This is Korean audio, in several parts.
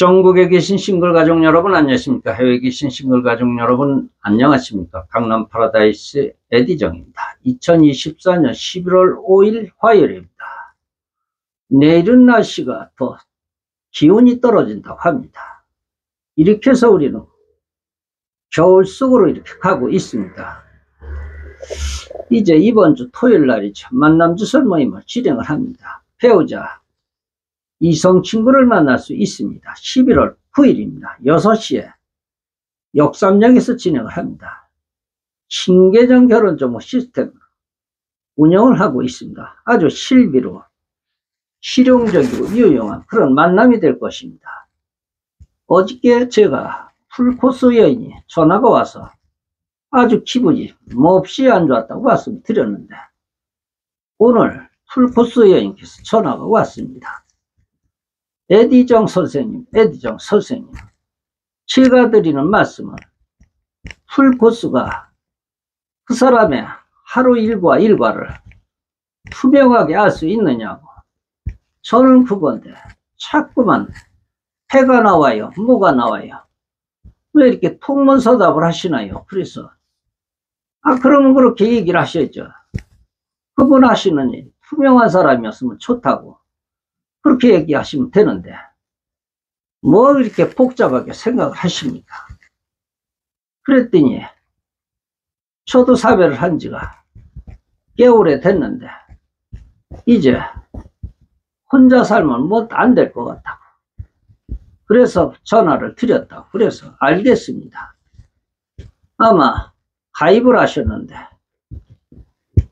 전국에 계신 싱글가족 여러분 안녕하십니까? 해외에 계신 싱글가족 여러분 안녕하십니까? 강남 파라다이스 에디정입니다. 2024년 11월 5일 화요일입니다. 내일은 날씨가 더 기온이 떨어진다고 합니다. 이렇게 해서 우리는 겨울 속으로 이렇게 가고 있습니다. 이제 이번 주 토요일 날이죠. 만남주설 모임을 진행을 합니다. 배우자 이성 친구를 만날 수 있습니다. 11월 9일입니다. 6시에 역삼역에서 진행을 합니다. 신계정 결혼정보 시스템으로 운영을 하고 있습니다. 아주 실비로 실용적이고 유용한 그런 만남이 될 것입니다. 어저께 제가 풀코스 여인이 전화가 와서 아주 기분이 몹시 안 좋았다고 말씀을 드렸는데 오늘 풀코스 여인께서 전화가 왔습니다. 에디정 선생님, 제가 드리는 말씀은 풀코스가 그 사람의 하루 일과를 투명하게 알 수 있느냐고. 저는 그건데 자꾸만 패가 나와요, 뭐가 나와요. 왜 이렇게 통문서답을 하시나요? 그래서 그러면 그렇게 얘기를 하셔야죠. 그분 하시는 일 투명한 사람이었으면 좋다고 그렇게 얘기하시면 되는데 뭐 이렇게 복잡하게 생각을 하십니까? 그랬더니 저도 사별을 한 지가 꽤 오래 됐는데 이제 혼자 살면 뭐 안 될 것 같다고 그래서 전화를 드렸다고. 그래서 알겠습니다. 아마 가입을 하셨는데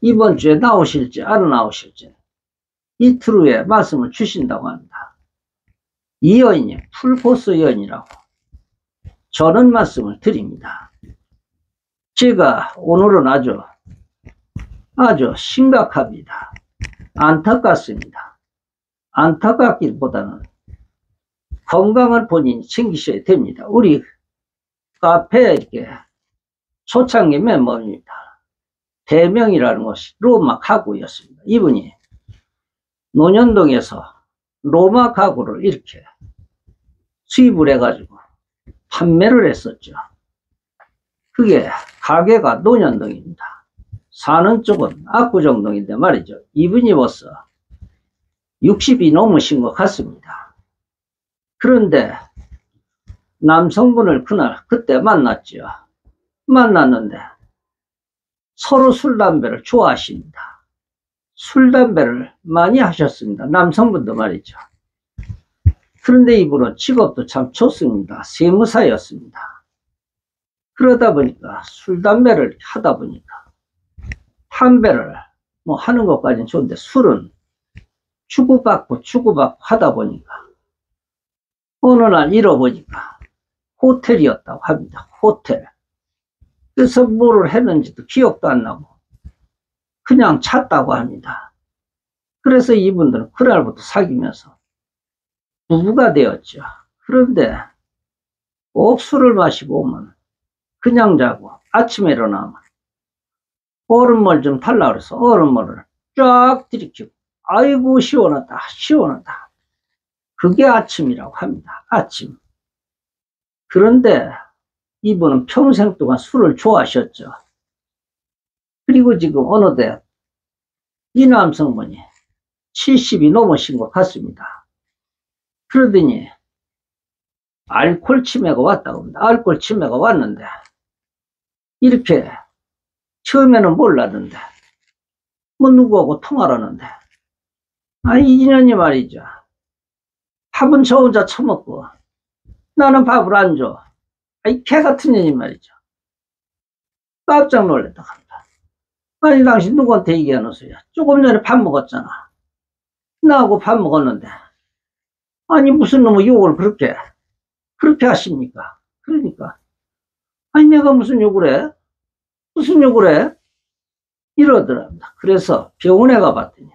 이번 주에 나오실지 안 나오실지 이틀 후에 말씀을 주신다고 합니다. 이 여인이 풀코스 여인이라고 저는 말씀을 드립니다. 제가 오늘은 아주 심각합니다. 안타깝습니다. 안타깝기보다는 건강을 본인이 챙기셔야 됩니다. 우리 카페에 이렇게 초창기 멤버입니다. 대명이라는 것이 로마 가구였습니다. 이분이 논현동에서 로마 가구를 이렇게 수입을 해가지고 판매를 했었죠. 그게 가게가 논현동입니다. 사는 쪽은 압구정동인데 말이죠. 이분이 벌써 60이 넘으신 것 같습니다. 그런데 남성분을 그때 만났죠. 만났는데 서로 술, 담배를 좋아하십니다. 술, 담배를 많이 하셨습니다. 남성분도 말이죠. 그런데 이분은 직업도 참 좋습니다. 세무사였습니다. 그러다 보니까 술, 담배를 하다 보니까 담배를 뭐 하는 것까지는 좋은데 술은 주고받고 하다 보니까 어느 날 잃어보니까 호텔이었다고 합니다. 호텔. 그래서 뭐를 했는지도 기억도 안 나고 그냥 찼다고 합니다. 그래서 이분들은 그날부터 사귀면서 부부가 되었죠. 그런데 꼭 술을 마시고 오면 그냥 자고 아침에 일어나면 얼음물 좀 달라 그래서 얼음물을 쫙 들이키고 아이고 시원하다 시원하다. 그게 아침이라고 합니다. 아침. 그런데 이분은 평생 동안 술을 좋아하셨죠. 그리고 지금 어느덧 이 남성분이 70이 넘으신 것 같습니다. 그러더니 알코올 치매가 왔다고 합니다. 알코올 치매가 왔는데 이렇게 처음에는 몰랐는데 뭐 누구하고 통화를 하는데 이 인연이 말이죠. 밥은 저 혼자 처먹고 나는 밥을 안 줘. 이 개 같은 년이 말이죠. 깜짝 놀랐다 합니다. 아니 당신 누구한테 얘기하노소요? 조금 전에 밥 먹었잖아. 나하고 밥 먹었는데 아니 무슨 놈의 욕을 그렇게 하십니까? 그러니까 아니 내가 무슨 욕을 해? 무슨 욕을 해? 이러더랍니다. 그래서 병원에 가봤더니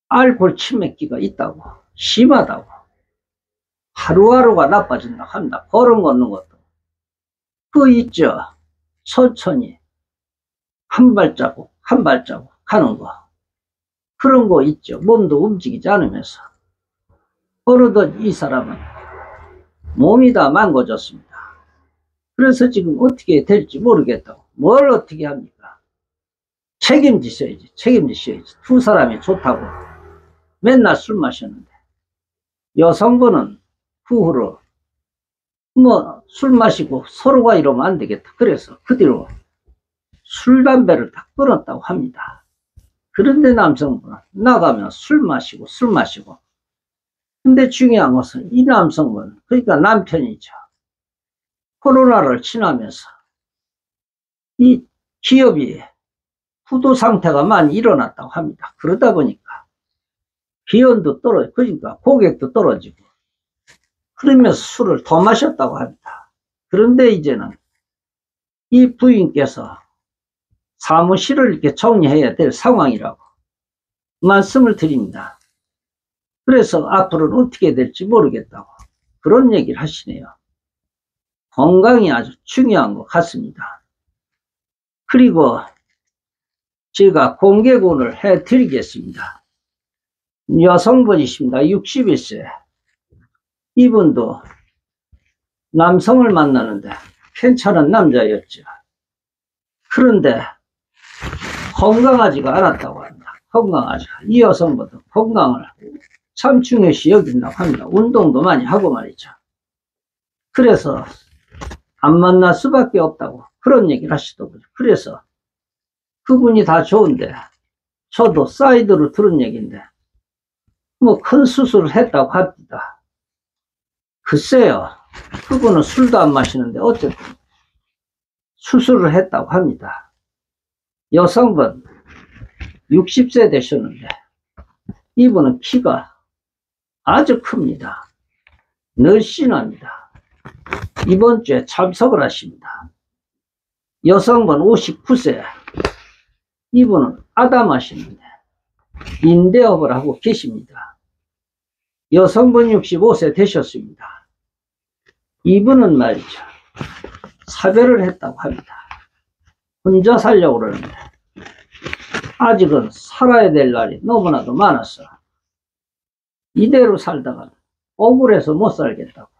알코올 치매기가 있다고 심하다고 하루하루가 나빠진다고 합니다. 걸음 걷는 것도 그 있죠. 천천히 한 발자국 가는 거 그런 거 있죠. 몸도 움직이지 않으면서 어느덧 이 사람은 몸이 다 망가졌습니다. 그래서 지금 어떻게 될지 모르겠다고. 뭘 어떻게 합니까? 책임지셔야지. 책임지셔야지. 두 사람이 좋다고 맨날 술 마셨는데 여성분은 그 후로 뭐 술 마시고 서로가 이러면 안 되겠다. 그래서 그 뒤로 술 담배를 다 끊었다고 합니다. 그런데 남성분은 나가면 술 마시고 술 마시고. 근데 중요한 것은 이 남성분, 그러니까 남편이죠. 코로나를 지나면서 이 기업이 부도 상태가 많이 일어났다고 합니다. 그러다 보니까 비용도 떨어지고, 그러니까 고객도 떨어지고, 그러면서 술을 더 마셨다고 합니다. 그런데 이제는 이 부인께서 사무실을 이렇게 정리해야 될 상황이라고 말씀을 드립니다. 그래서 앞으로는 어떻게 될지 모르겠다고 그런 얘기를 하시네요. 건강이 아주 중요한 것 같습니다. 그리고 제가 공개군을 해드리겠습니다. 여성분이십니다. 61세. 이분도 남성을 만나는데 괜찮은 남자였죠. 그런데 건강하지가 않았다고 합니다. 건강하지가. 이 여성분도 건강을 참 중요시 여긴다고 합니다. 운동도 많이 하고 말이죠. 그래서 안 만날 수밖에 없다고 그런 얘기를 하시더군요. 그래서 그분이 다 좋은데 저도 사이드로 들은 얘기인데 뭐 큰 수술을 했다고 합니다. 글쎄요. 그분은 술도 안 마시는데 어쨌든 수술을 했다고 합니다. 여성분 60세 되셨는데 이분은 키가 아주 큽니다. 늘씬합니다. 이번 주에 참석을 하십니다. 여성분 59세. 이분은 아담하시는데 인대업을 하고 계십니다. 여성분 65세 되셨습니다. 이분은 말이죠. 사별을 했다고 합니다. 혼자 살려고 그러는데 아직은 살아야 될 날이 너무나도 많았어. 이대로 살다가 억울해서 못 살겠다고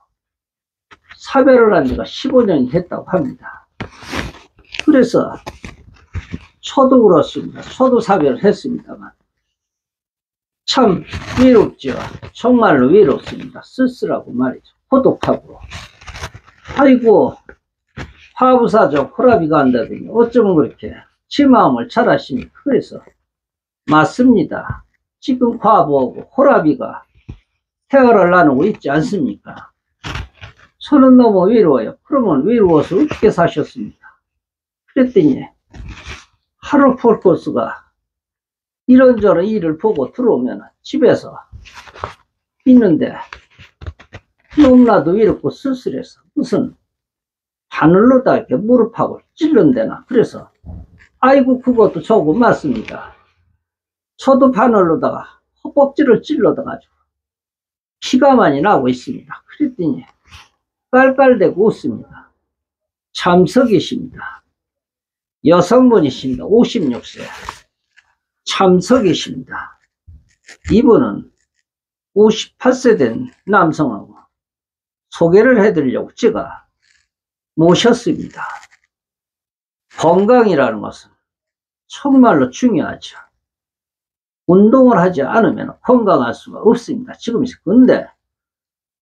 사별을 한 지가 15년이 됐다고 합니다. 그래서 저도 그렇습니다. 저도 사별을 했습니다만 참 외롭죠. 정말로 외롭습니다. 쓸쓸하고 말이죠. 고독하고. 아이고 화부사적 호라비가 한다더니 어쩌면 그렇게 제 마음을 잘 아십니까? 그래서 맞습니다. 지금 과부하고 호라비가 태어를 나누고 있지 않습니까? 저는 너무 외로워요. 그러면 외로워서 어떻게 사셨습니까? 그랬더니 하루 폴코스가 이런저런 일을 보고 들어오면 집에서 있는데 너무나도 외롭고 쓸쓸해서 무슨 바늘로다 이렇게 무릎하고 찔른대나. 그래서 아이고 그것도 저거 맞습니다. 저도 바늘로다가 허벅지를 찔러가지고 피가 많이 나고 있습니다. 그랬더니 깔깔대고 웃습니다. 참석이십니다. 여성분이십니다. 56세. 참석이십니다. 이분은 58세 된 남성하고 소개를 해드리려고 제가 모셨습니다. 건강이라는 것은 정말로 중요하죠. 운동을 하지 않으면 건강할 수가 없습니다. 지금 근데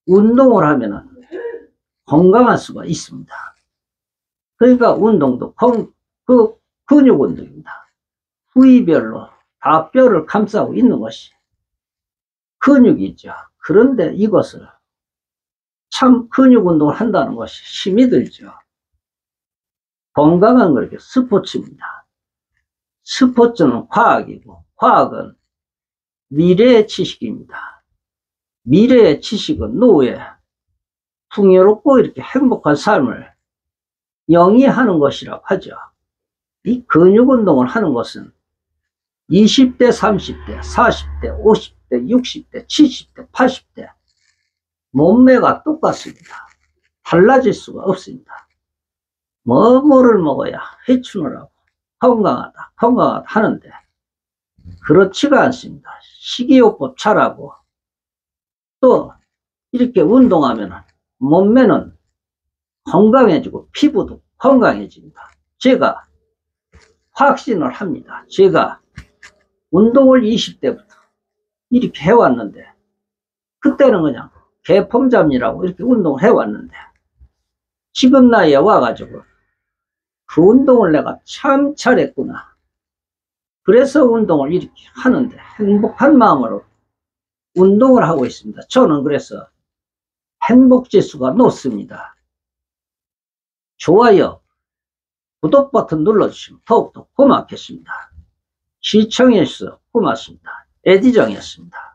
운동을 하면 건강할 수가 있습니다. 그러니까 운동도 근육 운동입니다. 부위별로 다 뼈를 감싸고 있는 것이 근육이죠. 그런데 이것을 참 근육 운동을 한다는 것이 힘이 들죠. 건강한 거 이렇게 스포츠입니다. 스포츠는 과학이고 과학은 미래의 지식입니다. 미래의 지식은 노후에 풍요롭고 이렇게 행복한 삶을 영위하는 것이라고 하죠. 이 근육 운동을 하는 것은 20대, 30대, 40대, 50대, 60대, 70대, 80대 몸매가 똑같습니다. 달라질 수가 없습니다. 뭐를 먹어야 회춘을 하고 건강하다 하는데 그렇지가 않습니다. 식이요법 잘하고 또 이렇게 운동하면 몸매는 건강해지고 피부도 건강해집니다. 제가 확신을 합니다. 제가 운동을 20대부터 이렇게 해왔는데 그때는 그냥 개폼잡이라고 이렇게 운동을 해왔는데 지금 나이에 와가지고 그 운동을 내가 참 잘했구나. 그래서 운동을 이렇게 하는데 행복한 마음으로 운동을 하고 있습니다. 저는 그래서 행복지수가 높습니다. 좋아요, 구독 버튼 눌러주시면 더욱더 고맙겠습니다. 시청해주셔서 고맙습니다. 에디정이었습니다.